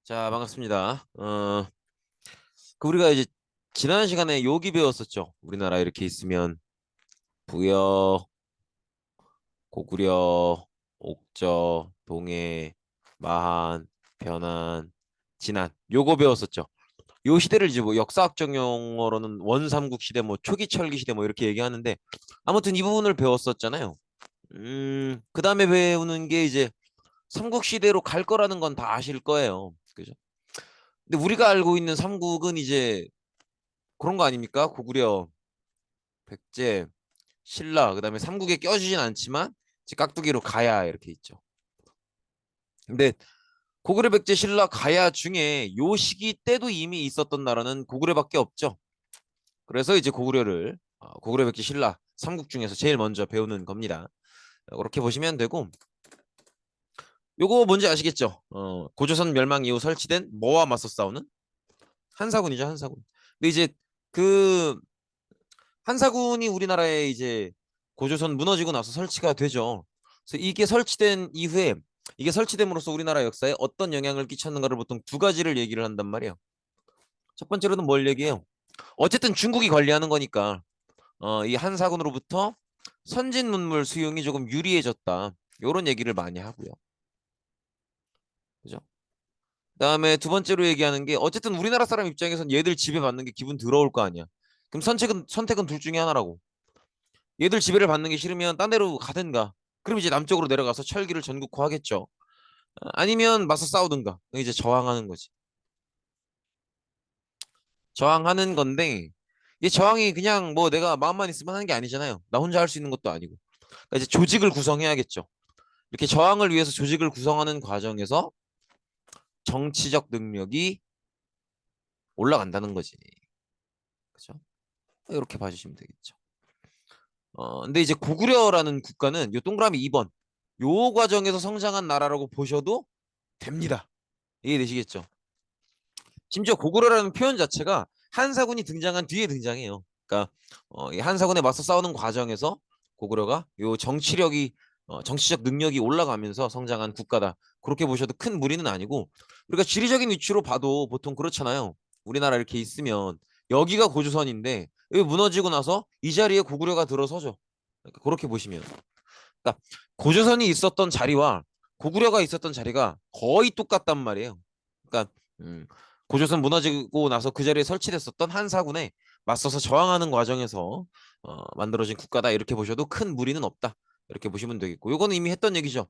자, 반갑습니다. 우리가 이제 지난 시간에 요기 배웠었죠. 우리나라 이렇게 있으면 부여, 고구려, 옥저, 동해, 마한, 변한, 진안 요거 배웠었죠. 요 시대를 이제 뭐 역사학적 용어로는 원삼국 시대, 뭐 초기 철기 시대 뭐 이렇게 얘기하는데 아무튼 이 부분을 배웠었잖아요. 그 다음에 배우는 게 이제 삼국 시대로 갈 거라는 건 다 아실 거예요. 그죠? 근데 우리가 알고 있는 삼국은 이제 그런 거 아닙니까? 고구려, 백제, 신라, 그다음에 삼국에 껴주진 않지만 이제 깍두기로 가야 이렇게 있죠. 근데 고구려, 백제, 신라, 가야 중에 요 시기 때도 이미 있었던 나라는 고구려밖에 없죠. 그래서 이제 고구려, 백제, 신라 삼국 중에서 제일 먼저 배우는 겁니다. 그렇게 보시면 되고 요거 뭔지 아시겠죠? 고조선 멸망 이후 설치된 뭐와 맞서 싸우는 한사군이죠, 한사군. 근데 이제 그 한사군이 우리나라에 이제 고조선 무너지고 나서 설치가 되죠. 그래서 이게 설치된 이후에 이게 설치됨으로써 우리나라 역사에 어떤 영향을 끼쳤는가를 보통 두 가지를 얘기를 한단 말이에요. 첫 번째로는 뭘 얘기해요? 어쨌든 중국이 관리하는 거니까 이 한사군으로부터 선진 문물 수용이 조금 유리해졌다. 이런 얘기를 많이 하고요. 그죠? 그다음에 두 번째로 얘기하는 게 어쨌든 우리나라 사람 입장에선 얘들 지배받는 게 기분 더러울 거 아니야. 그럼 선택은 둘 중에 하나라고. 얘들 지배를 받는 게 싫으면 딴 데로 가든가. 그럼 이제 남쪽으로 내려가서 철기를 전국화하겠죠. 아니면 맞서 싸우든가. 이제 저항하는 거지. 저항하는 건데 이 저항이 그냥 뭐 내가 마음만 있으면 하는 게 아니잖아요. 나 혼자 할 수 있는 것도 아니고. 그러니까 이제 조직을 구성해야겠죠. 이렇게 저항을 위해서 조직을 구성하는 과정에서 정치적 능력이 올라간다는 거지. 그죠? 이렇게 봐주시면 되겠죠. 근데 이제 고구려라는 국가는 요 동그라미 2번 요 과정에서 성장한 나라라고 보셔도 됩니다. 이해되시겠죠? 심지어 고구려라는 표현 자체가 한사군이 등장한 뒤에 등장해요. 그러니까 이 한사군에 맞서 싸우는 과정에서 고구려가 요 정치적 능력이 올라가면서 성장한 국가다. 그렇게 보셔도 큰 무리는 아니고 우리가 지리적인 위치로 봐도 보통 그렇잖아요. 우리나라 이렇게 있으면 여기가 고조선인데 여기 무너지고 나서 이 자리에 고구려가 들어서죠. 그러니까 그렇게 보시면. 그러니까 고조선이 있었던 자리와 고구려가 있었던 자리가 거의 똑같단 말이에요. 그러니까 음, 고조선 무너지고 나서 그 자리에 설치됐었던 한사군에 맞서서 저항하는 과정에서 만들어진 국가다 이렇게 보셔도 큰 무리는 없다 이렇게 보시면 되겠고 요거는 이미 했던 얘기죠.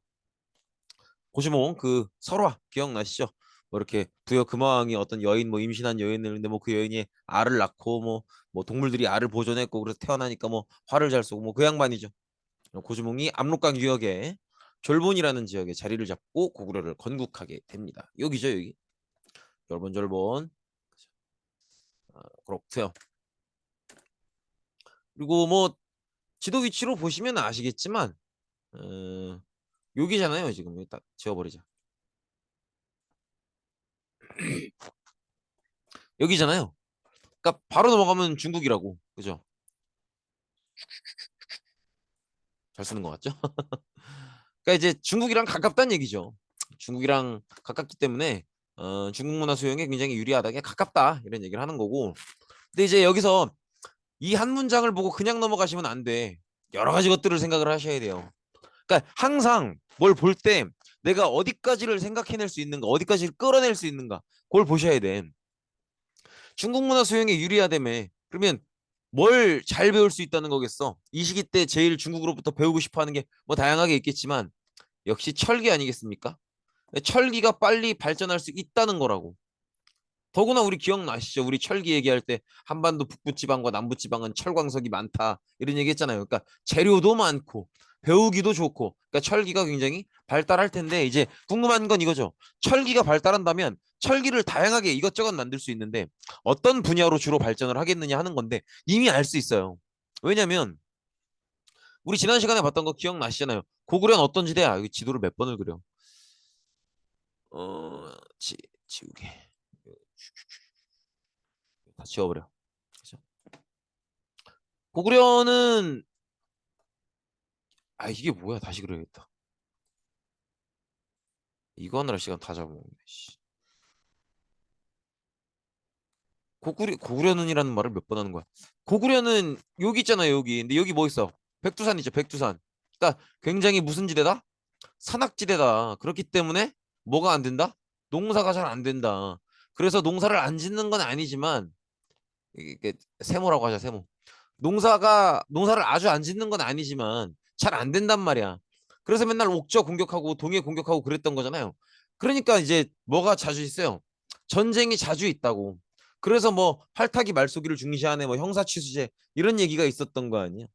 고시몽 그 설화 기억나시죠? 뭐 이렇게 부여 금화왕이 어떤 여인 뭐 임신한 여인을 근데 뭐 그 여인이 알을 낳고 뭐 동물들이 알을 보존했고 그래서 태어나니까 뭐 화를 잘 쏘고 뭐 그 양반이죠. 고주몽이 압록강 유역에 졸본이라는 지역에 자리를 잡고 고구려를 건국하게 됩니다. 여기죠, 여기. 졸본. 그렇고요. 그리고 뭐 지도 위치로 보시면 아시겠지만 어, 여기잖아요, 지금. 여기 딱 지워버리자. 여기잖아요. 그러니까 바로 넘어가면 중국이라고. 그죠? 잘 쓰는 것 같죠? 그러니까 이제 중국이랑 가깝다는 얘기죠. 중국이랑 가깝기 때문에 중국 문화 수용에 굉장히 유리하다. 그냥 가깝다. 이런 얘기를 하는 거고. 근데 이제 여기서 이 한 문장을 보고 그냥 넘어가시면 안 돼. 여러 가지 것들을 생각을 하셔야 돼요. 그러니까 항상 뭘 볼 때 내가 어디까지를 생각해낼 수 있는가, 어디까지를 끌어낼 수 있는가, 그걸 보셔야 돼. 중국 문화 수용에 유리하다며. 그러면 뭘 잘 배울 수 있다는 거겠어. 이 시기 때 제일 중국으로부터 배우고 싶어 하는 게 뭐 다양하게 있겠지만 역시 철기 아니겠습니까? 철기가 빨리 발전할 수 있다는 거라고. 더구나 우리 기억나시죠? 우리 철기 얘기할 때 한반도 북부지방과 남부지방은 철광석이 많다 이런 얘기 했잖아요. 그러니까 재료도 많고 배우기도 좋고 그러니까 철기가 굉장히 발달할 텐데 이제 궁금한 건 이거죠. 철기가 발달한다면 철기를 다양하게 이것저것 만들 수 있는데 어떤 분야로 주로 발전을 하겠느냐 하는 건데 이미 알 수 있어요. 왜냐면 우리 지난 시간에 봤던 거 기억나시잖아요. 고구려는 어떤 지대야? 여기 지도를 몇 번을 그려. 어, 지우개. 다 지워버려. 그죠? 고구려는 이게 뭐야? 다시 그려야겠다. 이거 하느라 시간 다 잡아먹네. 씨. 고구려는이라는 말을 몇 번 하는 거야. 고구려는 여기 있잖아요, 여기. 근데 여기 뭐 있어? 백두산 있죠, 백두산. 그러니까 굉장히 무슨 지대다? 산악지대다. 그렇기 때문에 뭐가 안 된다? 농사가 잘 안 된다. 그래서 농사를 안 짓는 건 아니지만 이게 세모라고 하자, 세모. 농사를 아주 안 짓는 건 아니지만 잘 안 된단 말이야. 그래서 맨날 옥저 공격하고 동해 공격하고 그랬던 거잖아요. 그러니까 이제 뭐가 자주 있어요. 전쟁이 자주 있다고. 그래서 뭐 활타기 말쏘기를 중시하네, 뭐 형사취수제 이런 얘기가 있었던 거 아니야.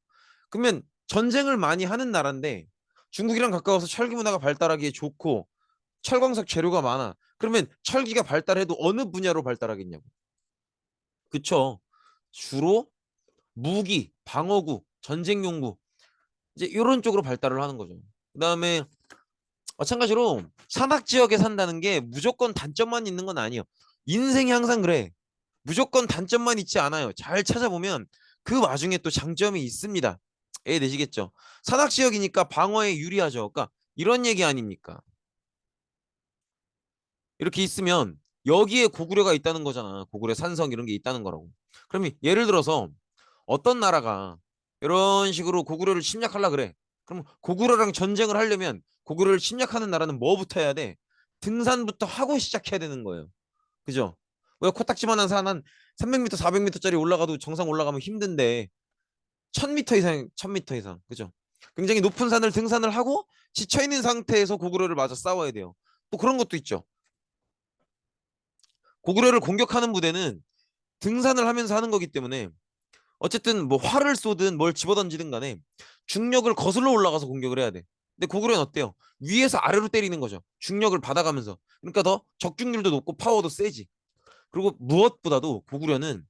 그러면 전쟁을 많이 하는 나라인데 중국이랑 가까워서 철기 문화가 발달하기에 좋고 철광석 재료가 많아. 그러면 철기가 발달해도 어느 분야로 발달하겠냐고. 그쵸? 주로 무기, 방어구, 전쟁용구 이제 이런 쪽으로 발달을 하는 거죠. 그다음에 마찬가지로 산악 지역에 산다는 게 무조건 단점만 있는 건 아니에요. 인생이 항상 그래. 무조건 단점만 있지 않아요. 잘 찾아보면 그 와중에 또 장점이 있습니다. 이해되시겠죠? 산악 지역이니까 방어에 유리하죠. 그러니까 이런 얘기 아닙니까? 이렇게 있으면 여기에 고구려가 있다는 거잖아. 고구려 산성 이런 게 있다는 거라고. 그러면 예를 들어서 어떤 나라가 이런 식으로 고구려를 침략하려 그래. 그럼 고구려랑 전쟁을 하려면 고구려를 침략하는 나라는 뭐부터 해야 돼? 등산부터 하고 시작해야 되는 거예요. 그죠? 왜 코딱지만한 산 한 300m, 400m짜리 올라가도 정상 올라가면 힘든데 1000m 이상, 1000m 이상. 그죠? 굉장히 높은 산을 등산을 하고 지쳐 있는 상태에서 고구려를 맞아 싸워야 돼요. 또 그런 것도 있죠. 고구려를 공격하는 부대는 등산을 하면서 하는 거기 때문에 어쨌든 뭐 활을 쏘든 뭘 집어던지든 간에 중력을 거슬러 올라가서 공격을 해야 돼. 근데 고구려는 어때요? 위에서 아래로 때리는 거죠. 중력을 받아가면서. 그러니까 더 적중률도 높고 파워도 세지. 그리고 무엇보다도 고구려는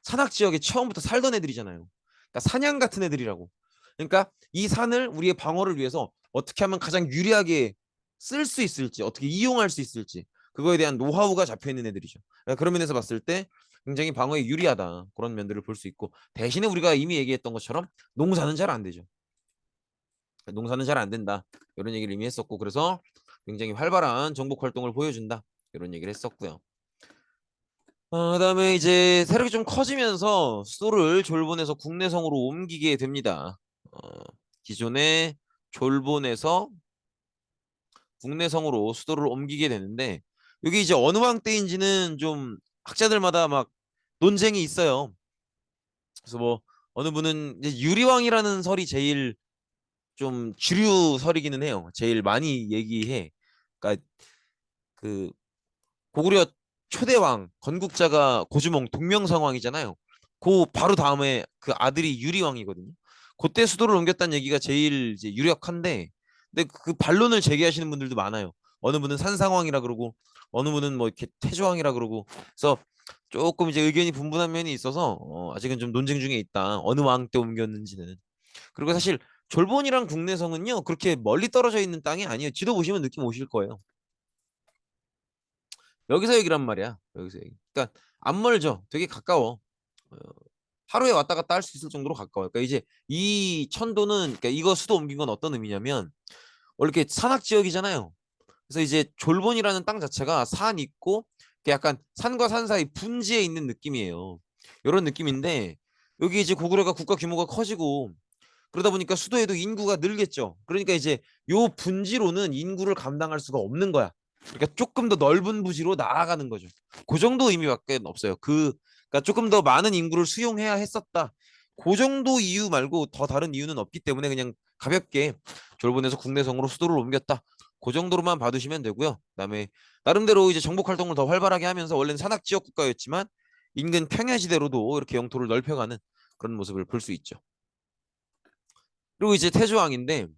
산악 지역에 처음부터 살던 애들이잖아요. 그러니까 사냥 같은 애들이라고. 그러니까 이 산을 우리의 방어를 위해서 어떻게 하면 가장 유리하게 쓸 수 있을지, 어떻게 이용할 수 있을지 그거에 대한 노하우가 잡혀 있는 애들이죠. 그러니까 그런 면에서 봤을 때 굉장히 방어에 유리하다 그런 면들을 볼 수 있고 대신에 우리가 이미 얘기했던 것처럼 농사는 잘 안 되죠. 농사는 잘 안 된다 이런 얘기를 이미 했었고 그래서 굉장히 활발한 정복 활동을 보여준다 이런 얘기를 했었고요. 그다음에 이제 세력이 좀 커지면서 수도를 졸본에서 국내성으로 옮기게 됩니다. 어, 기존의 졸본에서 국내성으로 수도를 옮기게 되는데 여기 이제 어느 왕 때인지는 좀 학자들마다 막 논쟁이 있어요. 그래서 뭐 어느 분은 이제 유리왕이라는 설이 제일 좀 주류 설이기는 해요. 제일 많이 얘기해. 그러니까 그 고구려 초대왕 건국자가 고주몽 동명성왕이잖아요. 그 바로 다음에 그 아들이 유리왕이거든요. 그때 수도를 옮겼다는 얘기가 제일 이제 유력한데, 근데 그 반론을 제기하시는 분들도 많아요. 어느 분은 산상왕이라 그러고, 어느 분은 뭐 이렇게 태조왕이라 그러고, 그래서 조금 이제 의견이 분분한 면이 있어서 아직은 좀 논쟁 중에 있다. 어느 왕 때 옮겼는지는. 그리고 사실 졸본이랑 국내성은요 그렇게 멀리 떨어져 있는 땅이 아니에요. 지도 보시면 느낌 오실 거예요. 여기서 얘기란 말이야. 여기서 얘기. 그러니까 안 멀죠. 되게 가까워. 어, 하루에 왔다 갔다 할 수 있을 정도로 가까워요. 그러니까 이제 이 천도는 그러니까 이거 수도 옮긴 건 어떤 의미냐면 원래 이렇게 산악 지역이잖아요. 그래서 이제 졸본이라는 땅 자체가 산 있고 약간 산과 산 사이 분지에 있는 느낌이에요. 이런 느낌인데 여기 이제 고구려가 국가 규모가 커지고 그러다 보니까 수도에도 인구가 늘겠죠. 그러니까 이제 요 분지로는 인구를 감당할 수가 없는 거야. 그러니까 조금 더 넓은 부지로 나아가는 거죠. 그 정도 의미밖에 없어요. 그러니까 조금 더 많은 인구를 수용해야 했었다. 그 정도 이유 말고 더 다른 이유는 없기 때문에 그냥 가볍게 졸본에서 국내성으로 수도를 옮겼다. 그 정도로만 봐두시면 되고요. 그다음에 나름대로 이제 정복 활동을 더 활발하게 하면서 원래는 산악 지역 국가였지만 인근 평야지대로도 이렇게 영토를 넓혀가는 그런 모습을 볼 수 있죠. 그리고 이제 태조왕인데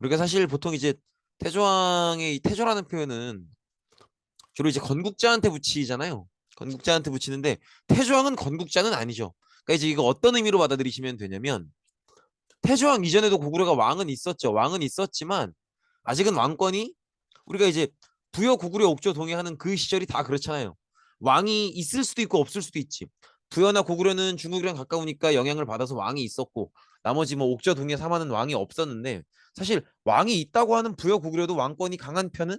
우리가 사실 보통 이제 태조왕의 이 태조라는 표현은 주로 이제 건국자한테 붙이잖아요. 건국자한테 붙이는데 태조왕은 건국자는 아니죠. 그러니까 이제 이거 어떤 의미로 받아들이시면 되냐면 태조왕 이전에도 고구려가 왕은 있었죠. 왕은 있었지만 아직은 왕권이 우리가 이제 부여 고구려 옥조 동해하는 그 시절이 다 그렇잖아요. 왕이 있을 수도 있고 없을 수도 있지. 부여나 고구려는 중국이랑 가까우니까 영향을 받아서 왕이 있었고 나머지 뭐 옥저 동해 삼하는 왕이 없었는데 사실 왕이 있다고 하는 부여 고구려도 왕권이 강한 편은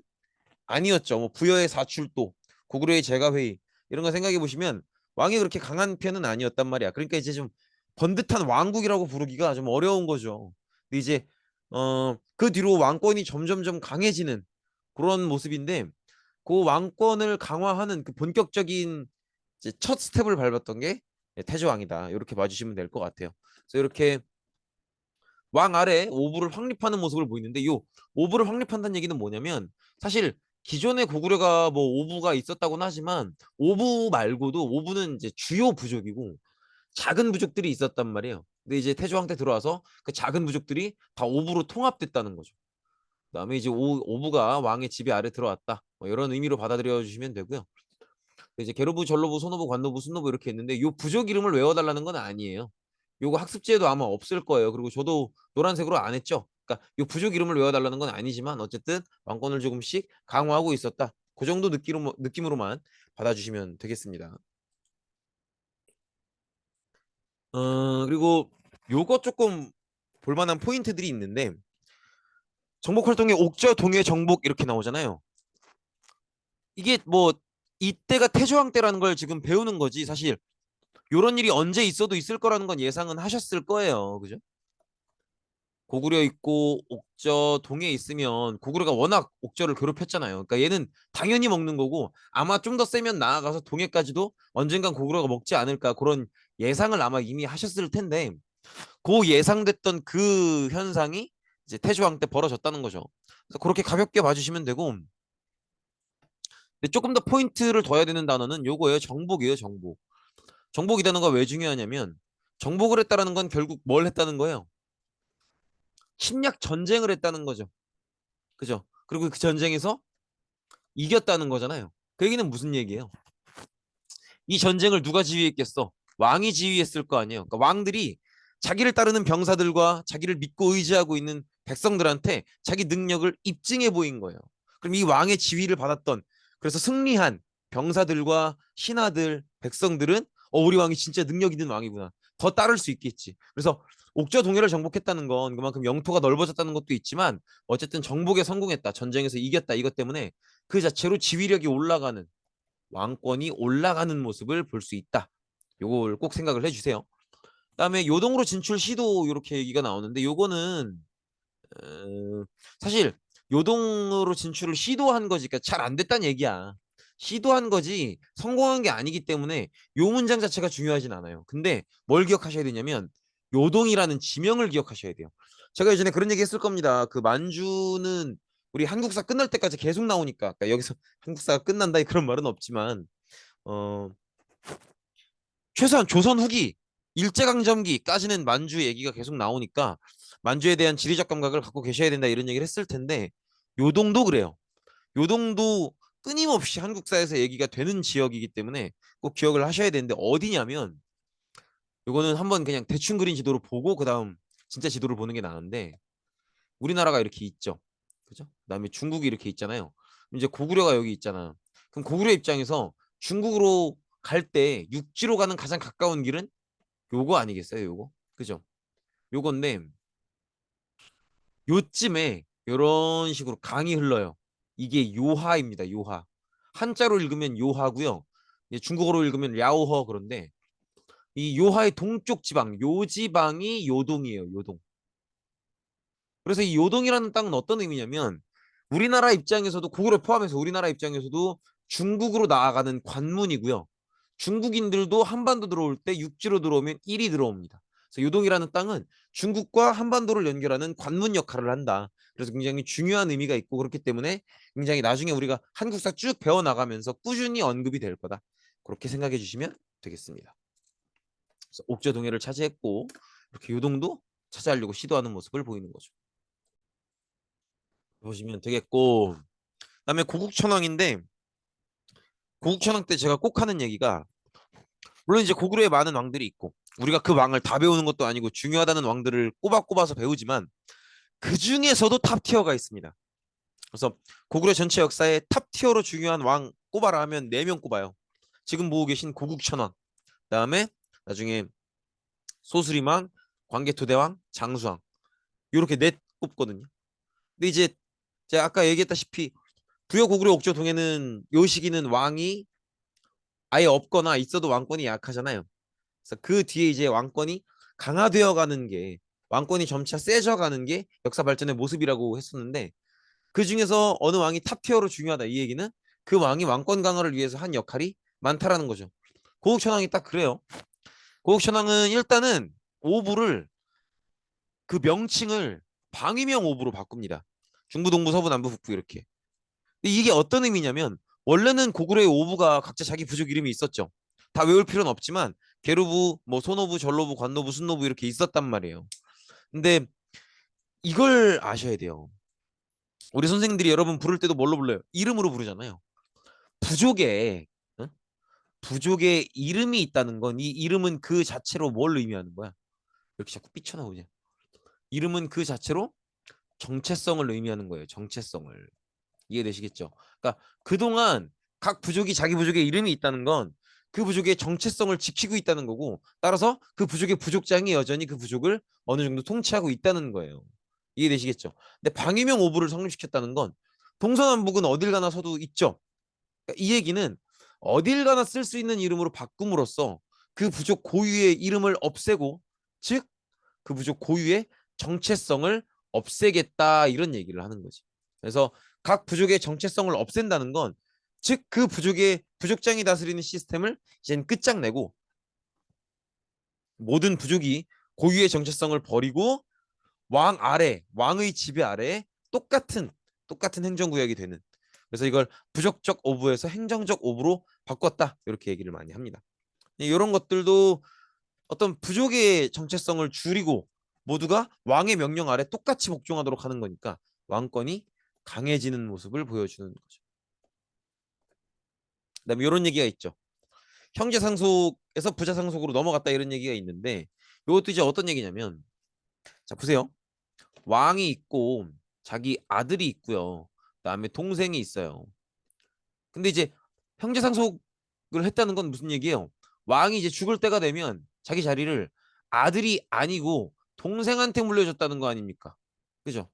아니었죠. 뭐 부여의 사출도, 고구려의 제가회의 이런 거 생각해 보시면 왕이 그렇게 강한 편은 아니었단 말이야. 그러니까 이제 좀 번듯한 왕국이라고 부르기가 좀 어려운 거죠. 근데 이제 그 뒤로 왕권이 점점점 강해지는 그런 모습인데 그 왕권을 강화하는 그 본격적인 이제 첫 스텝을 밟았던 게 태조왕이다. 이렇게 봐주시면 될 것 같아요. 그래서 이렇게 왕 아래 오부를 확립하는 모습을 보이는데 이 오부를 확립한다는 얘기는 뭐냐면 사실 기존의 고구려가 뭐 오부가 있었다고는 하지만 오부 말고도 오부는 이제 주요 부족이고 작은 부족들이 있었단 말이에요. 근데 이제 태조왕 때 들어와서 그 작은 부족들이 다 오부로 통합됐다는 거죠. 그다음에 이제 오부가 왕의 지배 아래 들어왔다. 뭐 이런 의미로 받아들여 주시면 되고요. 이제 계로부, 전로부, 소노부, 관노부, 순노부 이렇게 있는데 요 부족 이름을 외워달라는 건 아니에요. 요거 학습지에도 아마 없을 거예요. 그리고 저도 노란색으로 안 했죠. 그러니까 요 부족 이름을 외워달라는 건 아니지만 어쨌든 왕권을 조금씩 강화하고 있었다. 그 정도 느낌으로만 받아주시면 되겠습니다. 그리고 요거 조금 볼만한 포인트들이 있는데 정복 활동에 옥저, 동해, 정복 이렇게 나오잖아요. 이게 뭐 이때가 태조왕 때라는 걸 지금 배우는 거지 사실 요런 일이 언제 있어도 있을 거라는 건 예상은 하셨을 거예요. 그죠? 고구려 있고 옥저 동해 있으면 고구려가 워낙 옥저를 괴롭혔잖아요. 그러니까 얘는 당연히 먹는 거고 아마 좀 더 세면 나아가서 동해까지도 언젠간 고구려가 먹지 않을까 그런 예상을 아마 이미 하셨을 텐데 그 예상됐던 그 현상이 이제 태조왕 때 벌어졌다는 거죠. 그래서 그렇게 가볍게 봐주시면 되고 근데 조금 더 포인트를 둬야 되는 단어는 요거예요. 정복이에요. 정복. 정복이라는 거 왜 중요하냐면 정복을 했다라는 건 결국 뭘 했다는 거예요? 침략 전쟁을 했다는 거죠. 그죠? 그리고 그 전쟁에서 이겼다는 거잖아요. 그 얘기는 무슨 얘기예요? 이 전쟁을 누가 지휘했겠어? 왕이 지휘했을 거 아니에요. 그러니까 왕들이 자기를 따르는 병사들과 자기를 믿고 의지하고 있는 백성들한테 자기 능력을 입증해 보인 거예요. 그럼 이 왕의 지휘를 받았던 그래서 승리한 병사들과 신하들, 백성들은 우리 왕이 진짜 능력 있는 왕이구나. 더 따를 수 있겠지. 그래서 옥저 동해를 정복했다는 건 그만큼 영토가 넓어졌다는 것도 있지만 어쨌든 정복에 성공했다. 전쟁에서 이겼다. 이것 때문에 그 자체로 지휘력이 올라가는 왕권이 올라가는 모습을 볼 수 있다. 요걸 꼭 생각을 해주세요. 그다음에 요동으로 진출 시도 이렇게 얘기가 나오는데 요거는 사실 요동으로 진출을 시도한 거지, 그러니까 잘 안 됐다는 얘기야. 시도한 거지 성공한 게 아니기 때문에 요 문장 자체가 중요하진 않아요. 근데 뭘 기억하셔야 되냐면 요동이라는 지명을 기억하셔야 돼요. 제가 예전에 그런 얘기 했을 겁니다. 그 만주는 우리 한국사 끝날 때까지 계속 나오니까 그러니까 여기서 한국사가 끝난다 그런 말은 없지만 어 최소한 조선 후기 일제강점기까지는 만주 얘기가 계속 나오니까 만주에 대한 지리적 감각을 갖고 계셔야 된다 이런 얘기를 했을 텐데 요동도 그래요. 요동도 끊임없이 한국사에서 얘기가 되는 지역이기 때문에 꼭 기억을 하셔야 되는데 어디냐면 요거는 한번 그냥 대충 그린 지도를 보고 그다음 진짜 지도를 보는 게 나은데 우리나라가 이렇게 있죠. 그죠? 그다음에 중국이 이렇게 있잖아요. 이제 고구려가 여기 있잖아. 그럼 고구려 입장에서 중국으로 갈 때 육지로 가는 가장 가까운 길은 요거 아니겠어요? 요거. 그죠? 요건데 요쯤에 요런 식으로 강이 흘러요. 이게 요하입니다. 요하. 한자로 읽으면 요하고요. 중국어로 읽으면 랴오허 그런데 이 요하의 동쪽 지방, 요 지방이 요동이에요. 요동. 그래서 이 요동이라는 땅은 어떤 의미냐면 우리나라 입장에서도 고구려 포함해서 우리나라 입장에서도 중국으로 나아가는 관문이고요. 중국인들도 한반도 들어올 때 육지로 들어오면 일이 들어옵니다. 그래서 요동이라는 땅은 중국과 한반도를 연결하는 관문 역할을 한다. 그래서 굉장히 중요한 의미가 있고 그렇기 때문에 굉장히 나중에 우리가 한국사 쭉 배워나가면서 꾸준히 언급이 될 거다. 그렇게 생각해 주시면 되겠습니다. 그래서 옥저동해를 차지했고 이렇게 요동도 차지하려고 시도하는 모습을 보이는 거죠. 보시면 되겠고 그다음에 고국천왕인데 고국천왕 때 제가 꼭 하는 얘기가 물론 이제 고구려에 많은 왕들이 있고 우리가 그 왕을 다 배우는 것도 아니고 중요하다는 왕들을 꼽아서 배우지만 그 중에서도 탑 티어가 있습니다. 그래서 고구려 전체 역사에 탑 티어로 중요한 왕 꼽아라 하면 4명 꼽아요. 지금 보고 계신 고국천왕 그다음에 나중에 소수림왕, 광개토대왕, 장수왕 이렇게 넷 꼽거든요. 근데 이제 제가 아까 얘기했다시피 부여 고구려 옥조 동에는 요 시기는 왕이 아예 없거나 있어도 왕권이 약하잖아요. 그래서 그 뒤에 이제 왕권이 강화되어 가는 게 왕권이 점차 세져 가는 게 역사 발전의 모습이라고 했었는데 그 중에서 어느 왕이 탑 티어로 중요하다 이 얘기는 그 왕이 왕권 강화를 위해서 한 역할이 많다라는 거죠. 고국천왕이 딱 그래요. 고국천왕은 일단은 오부를 그 명칭을 방위명 오부로 바꿉니다. 중부, 동부, 서부, 남부, 북부 이렇게. 이게 어떤 의미냐면 원래는 고구려의 오부가 각자 자기 부족 이름이 있었죠. 다 외울 필요는 없지만 계루부, 뭐 소노부, 전로부, 관노부, 순노부 이렇게 있었단 말이에요. 근데 이걸 아셔야 돼요. 우리 선생님들이 여러분 부를 때도 뭘로 불러요? 이름으로 부르잖아요. 부족에 응? 부족에 이름이 있다는 건 이 이름은 그 자체로 뭘 의미하는 거야? 이렇게 자꾸 삐쳐나오냐? 이름은 그 자체로 정체성을 의미하는 거예요. 정체성을. 이해되시겠죠? 그러니까 그동안 각 부족이 자기 부족의 이름이 있다는 건 그 부족의 정체성을 지키고 있다는 거고 따라서 그 부족의 부족장이 여전히 그 부족을 어느 정도 통치하고 있다는 거예요. 이해되시겠죠? 근데 방위명 오부를 성립시켰다는 건 동서남북은 어딜 가나 서도 있죠. 그러니까 이 얘기는 어딜 가나 쓸 수 있는 이름으로 바꿈으로써 그 부족 고유의 이름을 없애고 즉 그 부족 고유의 정체성을 없애겠다 이런 얘기를 하는 거지. 그래서 각 부족의 정체성을 없앤다는 건 즉 그 부족의 부족장이 다스리는 시스템을 이젠 끝장내고 모든 부족이 고유의 정체성을 버리고 왕 아래 왕의 지배 아래 똑같은 행정구역이 되는 그래서 이걸 부족적 오부에서 행정적 오부로 바꿨다 이렇게 얘기를 많이 합니다. 이런 것들도 어떤 부족의 정체성을 줄이고 모두가 왕의 명령 아래 똑같이 복종하도록 하는 거니까 왕권이 강해지는 모습을 보여주는 거죠. 그다음에 이런 얘기가 있죠. 형제 상속에서 부자 상속으로 넘어갔다 이런 얘기가 있는데 이것도 이제 어떤 얘기냐면 자 보세요. 왕이 있고 자기 아들이 있고요. 그다음에 동생이 있어요. 근데 이제 형제 상속을 했다는 건 무슨 얘기예요? 왕이 이제 죽을 때가 되면 자기 자리를 아들이 아니고 동생한테 물려줬다는 거 아닙니까? 그죠?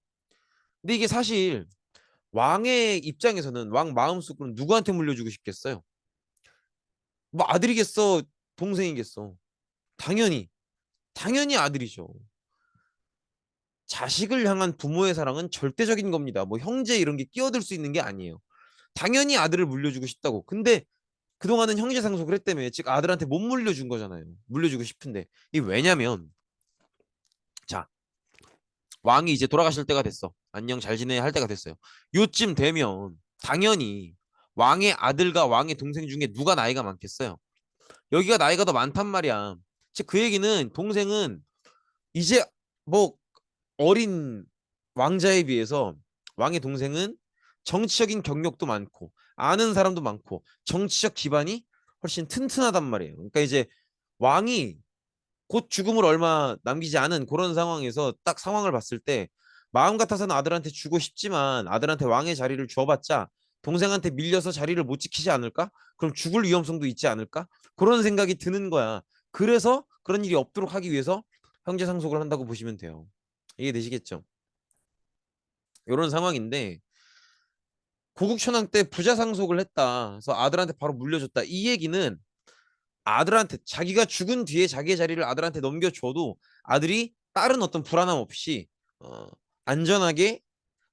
근데 이게 사실 왕의 입장에서는 왕 마음속으로는 누구한테 물려주고 싶겠어요? 뭐 아들이겠어? 동생이겠어? 당연히 당연히 아들이죠. 자식을 향한 부모의 사랑은 절대적인 겁니다. 뭐 형제 이런 게 끼어들 수 있는 게 아니에요. 당연히 아들을 물려주고 싶다고. 근데 그동안은 형제 상속을 했다며. 즉 아들한테 못 물려준 거잖아요. 물려주고 싶은데. 이 왜냐면 자 왕이 이제 돌아가실 때가 됐어. 안녕 잘 지내야 할 때가 됐어요. 요쯤 되면 당연히 왕의 아들과 왕의 동생 중에 누가 나이가 많겠어요. 여기가 나이가 더 많단 말이야. 즉 그 얘기는 동생은 이제 뭐 어린 왕자에 비해서 왕의 동생은 정치적인 경력도 많고 아는 사람도 많고 정치적 기반이 훨씬 튼튼하단 말이에요. 그러니까 이제 왕이 곧 죽음을 얼마 남기지 않은 그런 상황에서 딱 상황을 봤을 때 마음 같아서는 아들한테 주고 싶지만 아들한테 왕의 자리를 줘봤자 동생한테 밀려서 자리를 못 지키지 않을까? 그럼 죽을 위험성도 있지 않을까? 그런 생각이 드는 거야. 그래서 그런 일이 없도록 하기 위해서 형제 상속을 한다고 보시면 돼요. 이해되시겠죠? 이런 상황인데 고국천왕 때 부자 상속을 했다. 그래서 아들한테 바로 물려줬다. 이 얘기는 아들한테 자기가 죽은 뒤에 자기의 자리를 아들한테 넘겨줘도 아들이 다른 어떤 불안함 없이 어, 안전하게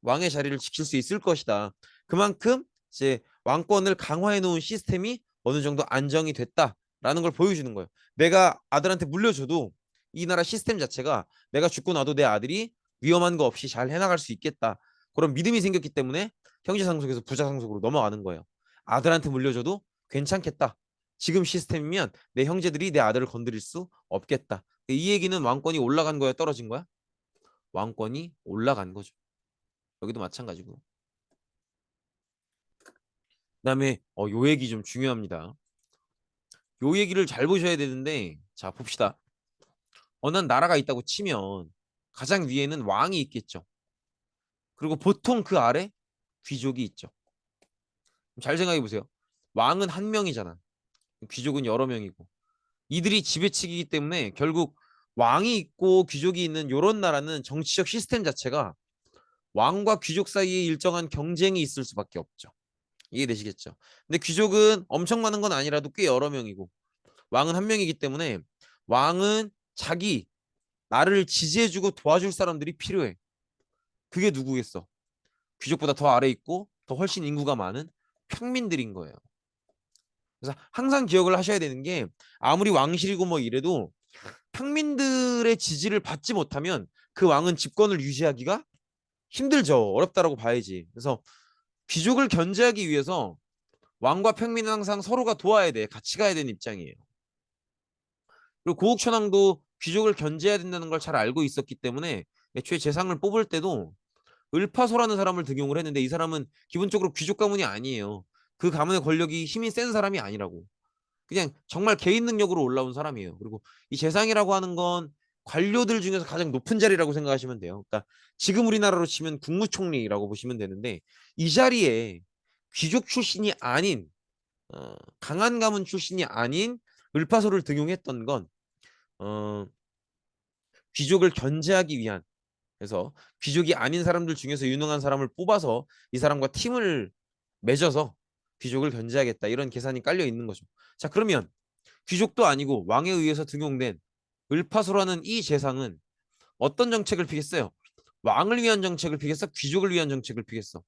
왕의 자리를 지킬 수 있을 것이다. 그만큼 이제 왕권을 강화해 놓은 시스템이 어느 정도 안정이 됐다라는 걸 보여주는 거예요. 내가 아들한테 물려줘도 이 나라 시스템 자체가 내가 죽고 나도 내 아들이 위험한 거 없이 잘 해나갈 수 있겠다. 그런 믿음이 생겼기 때문에 형제 상속에서 부자 상속으로 넘어가는 거예요. 아들한테 물려줘도 괜찮겠다. 지금 시스템이면 내 형제들이 내 아들을 건드릴 수 없겠다. 이 얘기는 왕권이 올라간 거야, 떨어진 거야? 왕권이 올라간 거죠. 여기도 마찬가지고. 그다음에 요 얘기 좀 중요합니다. 요 얘기를 잘 보셔야 되는데 자 봅시다. 어느 나라가 있다고 치면 가장 위에는 왕이 있겠죠. 그리고 보통 그 아래 귀족이 있죠. 잘 생각해 보세요. 왕은 한 명이잖아. 귀족은 여러 명이고. 이들이 지배층이기 때문에 결국 왕이 있고 귀족이 있는 요런 나라는 정치적 시스템 자체가 왕과 귀족 사이에 일정한 경쟁이 있을 수밖에 없죠. 이해되시겠죠? 근데 귀족은 엄청 많은 건 아니라도 꽤 여러 명이고 왕은 한 명이기 때문에 왕은 자기 나를 지지해주고 도와줄 사람들이 필요해. 그게 누구겠어? 귀족보다 더 아래 있고 더 훨씬 인구가 많은 평민들인 거예요. 그래서 항상 기억을 하셔야 되는 게 아무리 왕실이고 뭐 이래도 평민들의 지지를 받지 못하면 그 왕은 집권을 유지하기가 힘들죠. 어렵다라고 봐야지. 그래서 귀족을 견제하기 위해서 왕과 평민은 항상 서로가 도와야 돼. 같이 가야 되는 입장이에요. 그리고 고국천왕도 귀족을 견제해야 된다는 걸 잘 알고 있었기 때문에 애초에 재상을 뽑을 때도 을파소라는 사람을 등용을 했는데 이 사람은 기본적으로 귀족 가문이 아니에요. 그 가문의 권력이 힘이 센 사람이 아니라고. 그냥 정말 개인 능력으로 올라온 사람이에요. 그리고 이 재상이라고 하는 건 관료들 중에서 가장 높은 자리라고 생각하시면 돼요. 그러니까 지금 우리나라로 치면 국무총리라고 보시면 되는데 이 자리에 귀족 출신이 아닌 강한 가문 출신이 아닌 을파소를 등용했던 건 어, 귀족을 견제하기 위한 그래서 귀족이 아닌 사람들 중에서 유능한 사람을 뽑아서 이 사람과 팀을 맺어서 귀족을 견제하겠다 이런 계산이 깔려 있는 거죠. 자 그러면 귀족도 아니고 왕에 의해서 등용된 을파소라는 이 재상은 어떤 정책을 피겠어요? 왕을 위한 정책을 피겠어? 귀족을 위한 정책을 피겠어?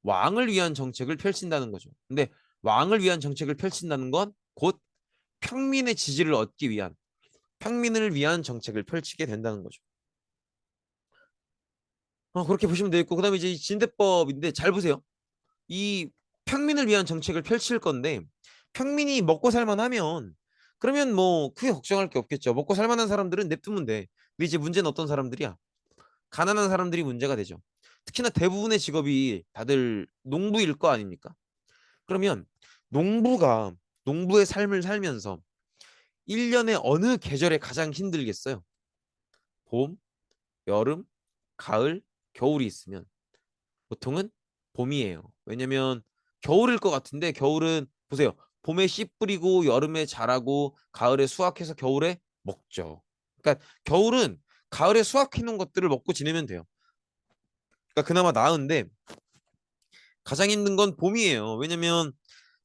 왕을 위한 정책을 펼친다는 거죠. 근데 왕을 위한 정책을 펼친다는 건 곧 평민의 지지를 얻기 위한 평민을 위한 정책을 펼치게 된다는 거죠. 그렇게 보시면 되겠고 그다음에 이제 이 진대법인데 잘 보세요. 이 평민을 위한 정책을 펼칠 건데 평민이 먹고 살만하면 그러면 뭐 크게 걱정할 게 없겠죠. 먹고 살만한 사람들은 냅두면 돼. 근데 이제 문제는 어떤 사람들이야? 가난한 사람들이 문제가 되죠. 특히나 대부분의 직업이 다들 농부일 거 아닙니까? 그러면 농부가 농부의 삶을 살면서 1년에 어느 계절에 가장 힘들겠어요? 봄, 여름, 가을, 겨울이 있으면 보통은 봄이에요. 왜냐면 겨울일 것 같은데 겨울은 보세요. 봄에 씨 뿌리고 여름에 자라고 가을에 수확해서 겨울에 먹죠. 그러니까 겨울은 가을에 수확해 놓은 것들을 먹고 지내면 돼요. 그러니까 그나마 나은데 가장 힘든 건 봄이에요. 왜냐면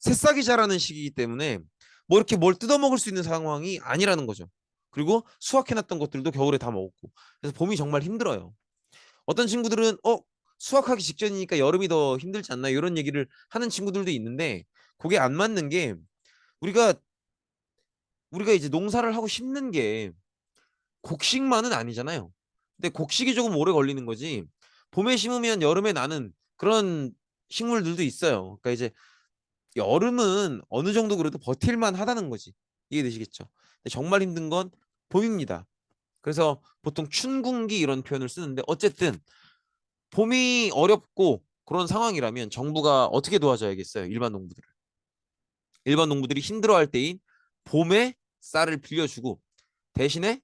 새싹이 자라는 시기이기 때문에 뭐 이렇게 뭘 뜯어먹을 수 있는 상황이 아니라는 거죠. 그리고 수확해놨던 것들도 겨울에 다 먹었고. 그래서 봄이 정말 힘들어요. 어떤 친구들은 수학하기 직전이니까 여름이 더 힘들지 않나 이런 얘기를 하는 친구들도 있는데 그게 안 맞는 게 우리가 우리가 이제 농사를 하고 심는 게 곡식만은 아니잖아요. 근데 곡식이 조금 오래 걸리는 거지. 봄에 심으면 여름에 나는 그런 식물들도 있어요. 그러니까 이제 여름은 어느 정도 그래도 버틸만 하다는 거지. 이해되시겠죠? 근데 정말 힘든 건 봄입니다. 그래서 보통 춘궁기 이런 표현을 쓰는데 어쨌든 봄이 어렵고 그런 상황이라면 정부가 어떻게 도와줘야겠어요? 일반 농부들이 힘들어할 때인 봄에 쌀을 빌려주고 대신에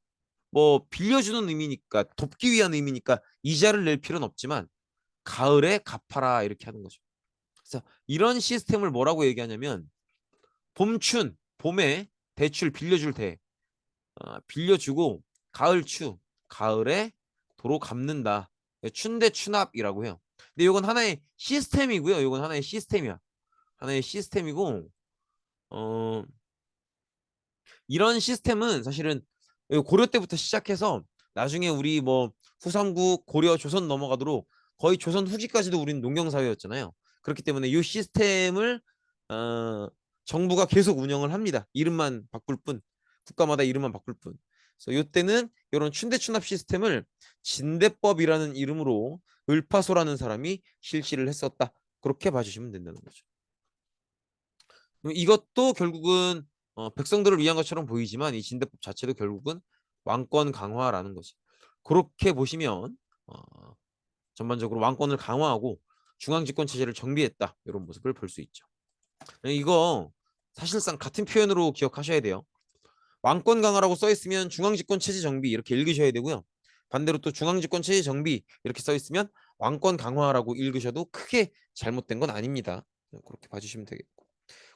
뭐 빌려주는 의미니까 돕기 위한 의미니까 이자를 낼 필요는 없지만 가을에 갚아라 이렇게 하는 거죠. 그래서 이런 시스템을 뭐라고 얘기하냐면 봄춘 봄에 대출 빌려줄 때 빌려주고 가을추 가을에 도로 갚는다. 춘대춘합이라고 해요. 근데 이건 하나의 시스템이고요. 이건 하나의 시스템이야. 하나의 시스템이고 어 이런 시스템은 사실은 고려 때부터 시작해서 나중에 우리 뭐 후삼국 고려 조선 넘어가도록 거의 조선 후기까지도 우리는 농경 사회였잖아요. 그렇기 때문에 이 시스템을 어, 정부가 계속 운영을 합니다. 이름만 바꿀 뿐 국가마다 이름만 바꿀 뿐. 그래서 이때는 이런 춘대춘합 시스템을 진대법이라는 이름으로 을파소라는 사람이 실시를 했었다. 그렇게 봐주시면 된다는 거죠. 이것도 결국은 백성들을 위한 것처럼 보이지만 이 진대법 자체도 결국은 왕권 강화라는 거지. 그렇게 보시면 전반적으로 왕권을 강화하고 중앙집권 체제를 정비했다 이런 모습을 볼 수 있죠. 이거 사실상 같은 표현으로 기억하셔야 돼요. 왕권 강화라고 써 있으면 중앙집권 체제 정비 이렇게 읽으셔야 되고요. 반대로 또 중앙집권 체제 정비 이렇게 써 있으면 왕권 강화라고 읽으셔도 크게 잘못된 건 아닙니다. 그렇게 봐주시면 되겠고.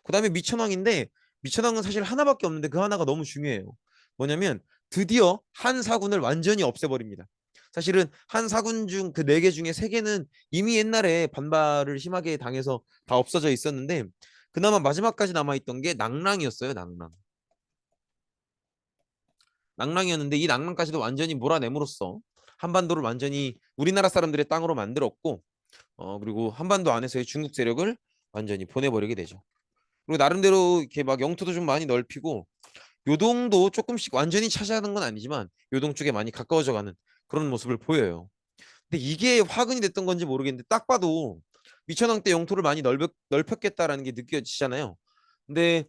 그다음에 미천왕인데 미천왕은 사실 하나밖에 없는데 그 하나가 너무 중요해요. 뭐냐면 드디어 한 사군을 완전히 없애버립니다. 사실은 한 사군 중 그 네 개 중에 세 개는 이미 옛날에 반발을 심하게 당해서 다 없어져 있었는데 그나마 마지막까지 남아있던 게 낭랑이었어요. 낭랑이었는데 이 낭랑까지도 완전히 몰아냄으로써 한반도를 완전히 우리나라 사람들의 땅으로 만들었고 그리고 한반도 안에서의 중국 세력을 완전히 보내버리게 되죠. 그리고 나름대로 이렇게 막 영토도 좀 많이 넓히고 요동도 조금씩 완전히 차지하는 건 아니지만 요동 쪽에 많이 가까워져 가는 그런 모습을 보여요. 근데 이게 화근이 됐던 건지 모르겠는데 딱 봐도 미천왕 때 영토를 많이 넓혔겠다라는 게 느껴지잖아요. 근데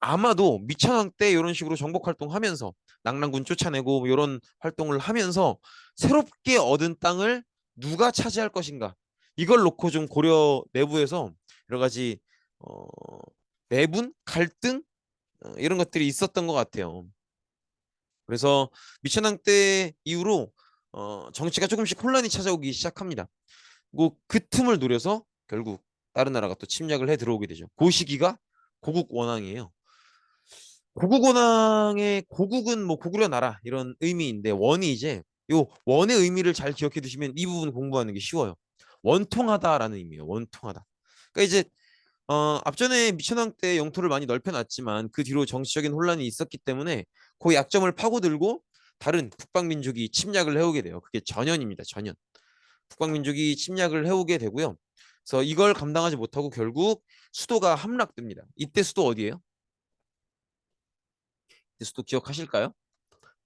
아마도 미천왕 때 이런 식으로 정복 활동하면서 낙랑군 쫓아내고 이런 활동을 하면서 새롭게 얻은 땅을 누가 차지할 것인가 이걸 놓고 좀 고려 내부에서 여러 가지 어, 내분 갈등 이런 것들이 있었던 것 같아요. 그래서 미천왕 때 이후로 정치가 조금씩 혼란이 찾아오기 시작합니다. 그 틈을 노려서 결국 다른 나라가 또 침략을 해 들어오게 되죠. 그 시기가 고국 원왕이에요. 고국 원왕의 고국은 뭐 고구려 나라 이런 의미인데 원이 이제 요 원의 의미를 잘 기억해 두시면 이 부분 공부하는 게 쉬워요. 원통하다라는 의미예요. 원통하다. 그러니까 이제 앞전에 미천왕 때 영토를 많이 넓혀놨지만 그 뒤로 정치적인 혼란이 있었기 때문에 그 약점을 파고들고 다른 북방민족이 침략을 해오게 돼요. 그게 전현입니다. 전현. 북방민족이 침략을 해오게 되고요. 그래서 이걸 감당하지 못하고 결국 수도가 함락됩니다. 이때 수도 어디예요? 이때 수도 기억하실까요?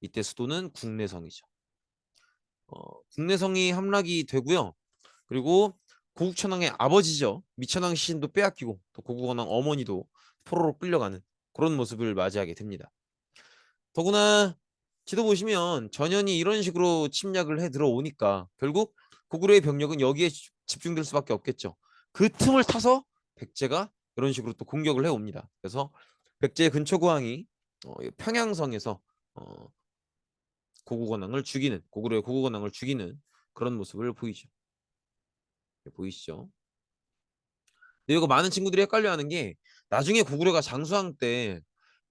이때 수도는 국내성이죠. 국내성이 함락이 되고요. 그리고 고국천왕의 아버지죠. 미천왕 시신도 빼앗기고 또 고국원왕 어머니도 포로로 끌려가는 그런 모습을 맞이하게 됩니다. 더구나 지도 보시면 전현이 이런 식으로 침략을 해 들어오니까 결국 고구려의 병력은 여기에 집중될 수밖에 없겠죠. 그 틈을 타서 백제가 이런 식으로 또 공격을 해 옵니다. 그래서 백제의 근초고왕이 평양성에서 어, 고국원왕을 죽이는 고구려의 고국원왕을 죽이는 그런 모습을 보이죠. 보이시죠? 근데 이거 많은 친구들이 헷갈려하는 게 나중에 고구려가 장수왕 때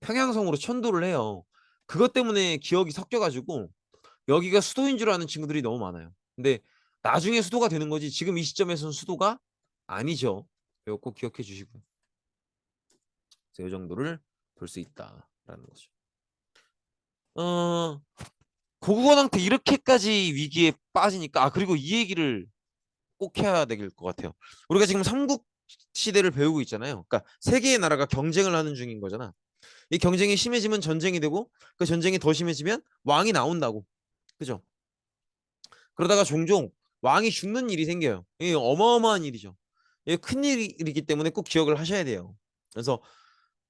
평양성으로 천도를 해요. 그것 때문에 기억이 섞여가지고 여기가 수도인 줄 아는 친구들이 너무 많아요. 근데 나중에 수도가 되는 거지 지금 이 시점에서는 수도가 아니죠. 이거 꼭 기억해 주시고요. 그래서 이 정도를 볼 수 있다라는 거죠. 어, 고국원한테 이렇게까지 위기에 빠지니까 그리고 이 얘기를 꼭 해야 될 것 같아요. 우리가 지금 삼국 시대를 배우고 있잖아요. 그러니까 세 개의 나라가 경쟁을 하는 중인 거잖아. 이 경쟁이 심해지면 전쟁이 되고 그 전쟁이 더 심해지면 왕이 나온다고. 그죠? 그러다가 종종 왕이 죽는 일이 생겨요. 이게 어마어마한 일이죠. 이게 큰 일이기 때문에 꼭 기억을 하셔야 돼요. 그래서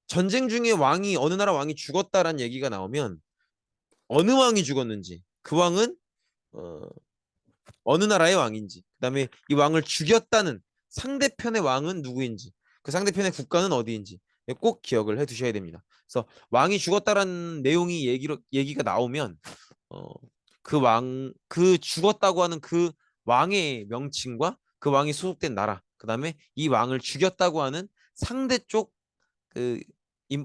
전쟁 중에 왕이 어느 나라 왕이 죽었다라는 얘기가 나오면 어느 왕이 죽었는지 그 왕은 어, 어느 나라의 왕인지 그다음에 이 왕을 죽였다는 상대편의 왕은 누구인지 그 상대편의 국가는 어디인지 꼭 기억을 해 두셔야 됩니다. 그래서 왕이 죽었다라는 내용이 얘기가 나오면 어, 그 죽었다고 하는 그 왕의 명칭과 그 왕이 소속된 나라, 그다음에 이 왕을 죽였다고 하는 상대 쪽 그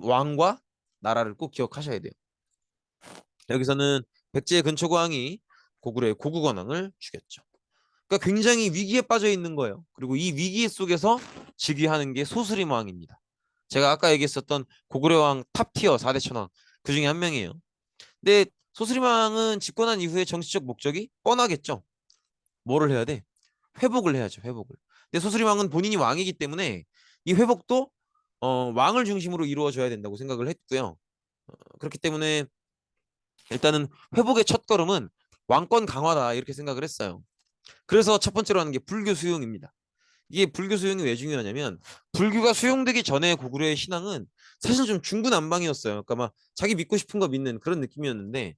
왕과 나라를 꼭 기억하셔야 돼요. 여기서는 백제 근초고왕이 고구려의 고국원왕을 죽였죠. 그러니까 굉장히 위기에 빠져 있는 거예요. 그리고 이 위기 속에서 즉위하는 게 소스림왕입니다. 제가 아까 얘기했었던 고구려 왕 탑티어 4대 천왕 그 중에 한 명이에요. 근데 소스림왕은 집권한 이후에 정치적 목적이 뻔하겠죠. 뭐를 해야 돼? 회복을 해야죠. 회복을. 근데 소스림왕은 본인이 왕이기 때문에 이 회복도 왕을 중심으로 이루어져야 된다고 생각을 했고요. 그렇기 때문에 일단은 회복의 첫걸음은 왕권 강화다 이렇게 생각을 했어요. 그래서 첫 번째로 하는 게 불교 수용입니다. 이게 불교 수용이 왜 중요하냐면 불교가 수용되기 전에 고구려의 신앙은 사실 좀 중구난방이었어요. 그러니까 막 자기 믿고 싶은 거 믿는 그런 느낌이었는데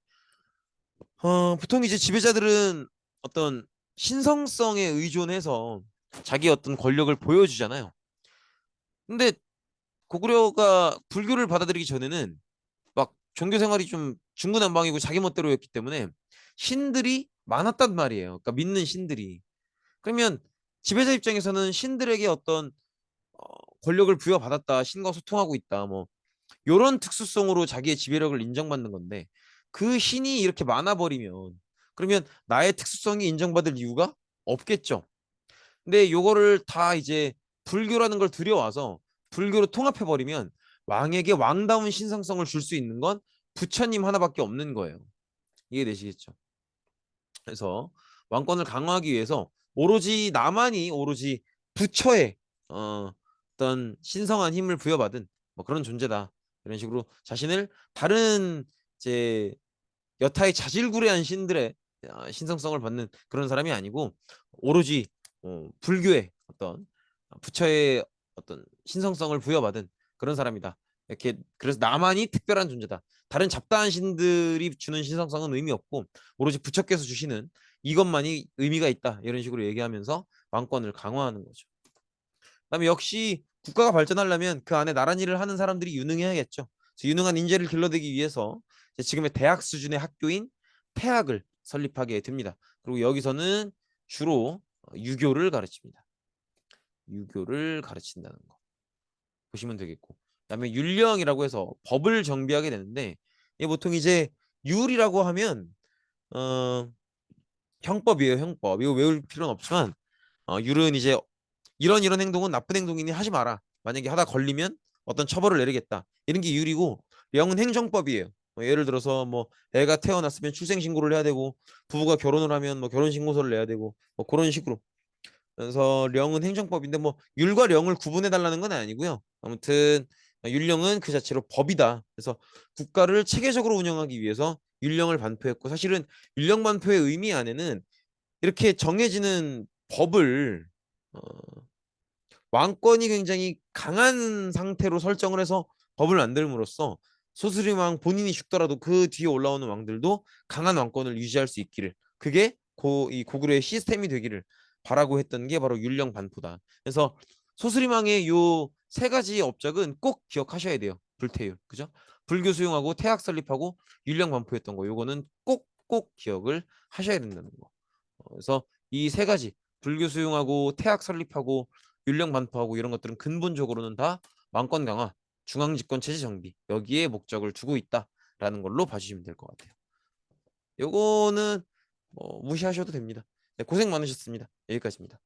보통 이제 지배자들은 어떤 신성성에 의존해서 자기 어떤 권력을 보여주잖아요. 근데 고구려가 불교를 받아들이기 전에는 막 종교 생활이 좀 중구난방이고 자기 멋대로였기 때문에 신들이 많았단 말이에요. 그러니까 믿는 신들이. 그러면 지배자 입장에서는 신들에게 어떤 어, 권력을 부여받았다, 신과 소통하고 있다, 뭐 이런 특수성으로 자기의 지배력을 인정받는 건데 그 신이 이렇게 많아버리면 그러면 나의 특수성이 인정받을 이유가 없겠죠. 근데 요거를 다 이제 불교라는 걸 들여와서 불교로 통합해버리면 왕에게 왕다운 신성성을 줄 수 있는 건 부처님 하나밖에 없는 거예요. 이해되시겠죠? 그래서 왕권을 강화하기 위해서 오로지 부처의 어떤 신성한 힘을 부여받은 뭐 그런 존재다. 이런 식으로 자신을 다른 이제 여타의 자질구레한 신들의 신성성을 받는 그런 사람이 아니고 오로지 불교의 어떤 부처의 어떤 신성성을 부여받은 그런 사람이다. 이렇게 그래서 나만이 특별한 존재다. 다른 잡다한 신들이 주는 신성성은 의미 없고 오로지 부처께서 주시는 이것만이 의미가 있다. 이런 식으로 얘기하면서 왕권을 강화하는 거죠. 그다음에 역시 국가가 발전하려면 그 안에 나란 일을 하는 사람들이 유능해야겠죠. 그래서 유능한 인재를 길러내기 위해서 지금의 대학 수준의 학교인 태학을 설립하게 됩니다. 그리고 여기서는 주로 유교를 가르칩니다. 유교를 가르친다는 거 보시면 되겠고, 그다음에 율령이라고 해서 법을 정비하게 되는데, 이게 보통 이제 율이라고 하면 어, 형법이에요, 형법. 이거 외울 필요는 없지만 율은 이제 이런 행동은 나쁜 행동이니 하지 마라. 만약에 하다 걸리면 어떤 처벌을 내리겠다. 이런 게 율이고, 령은 행정법이에요. 예를 들어서 뭐 애가 태어났으면 출생 신고를 해야 되고, 부부가 결혼을 하면 뭐 결혼 신고서를 내야 되고, 뭐 그런 식으로. 그래서 령은 행정법인데 뭐 율과 령을 구분해 달라는 건 아니고요. 아무튼 율령은 그 자체로 법이다. 그래서 국가를 체계적으로 운영하기 위해서 율령을 반포했고, 사실은 율령 반포의 의미 안에는 이렇게 정해지는 법을 어, 왕권이 굉장히 강한 상태로 설정을 해서 법을 만들므로써 소수림왕 본인이 죽더라도 그 뒤에 올라오는 왕들도 강한 왕권을 유지할 수 있기를, 그게 이 고구려의 시스템이 되기를 바라고 했던 게 바로 율령 반포다. 그래서 소수림왕의 요 세 가지 업적은 꼭 기억하셔야 돼요. 불태율, 그죠? 불교 수용하고 태학 설립하고 율령 반포했던 거, 요거는 꼭 기억을 하셔야 된다는 거. 그래서 이 세 가지, 불교 수용하고 태학 설립하고 율령 반포하고 이런 것들은 근본적으로는 다 왕권 강화, 중앙 집권 체제 정비, 여기에 목적을 두고 있다라는 걸로 봐주시면 될 것 같아요. 요거는 무시하셔도 됩니다. 네, 고생 많으셨습니다. 여기까지입니다.